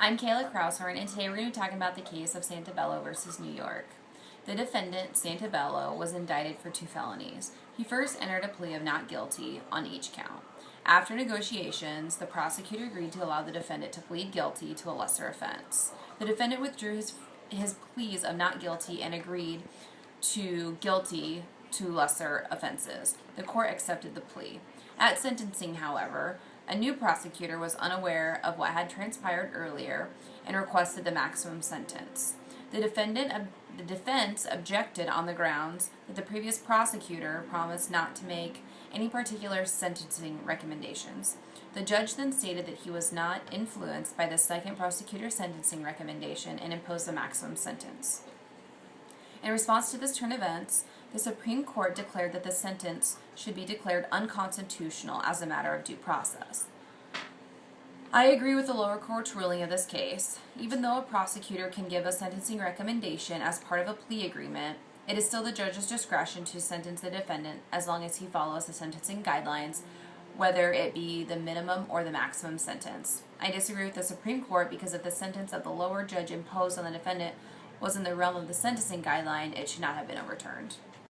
I'm Kaela Croushorn, and today we're going to be talking about the case of Santobello versus New York. The defendant, Santobello, was indicted for 2 felonies. He first entered a plea of not guilty on each count. After negotiations, the prosecutor agreed to allow the defendant to plead guilty to a lesser offense. The defendant withdrew his pleas of not guilty and agreed to guilty to lesser offenses. The court accepted the plea. At sentencing, however, a new prosecutor was unaware of what had transpired earlier and requested the maximum sentence. The defense objected on the grounds that the previous prosecutor promised not to make any particular sentencing recommendations. The judge then stated that he was not influenced by the second prosecutor's sentencing recommendation and imposed the maximum sentence. In response to this turn of events, the Supreme Court declared that the sentence should be declared unconstitutional as a matter of due process. I agree with the lower court's ruling of this case. Even though a prosecutor can give a sentencing recommendation as part of a plea agreement, it is still the judge's discretion to sentence the defendant as long as he follows the sentencing guidelines, whether it be the minimum or the maximum sentence. I disagree with the Supreme Court because if the sentence that the lower judge imposed on the defendant was in the realm of the sentencing guideline, it should not have been overturned.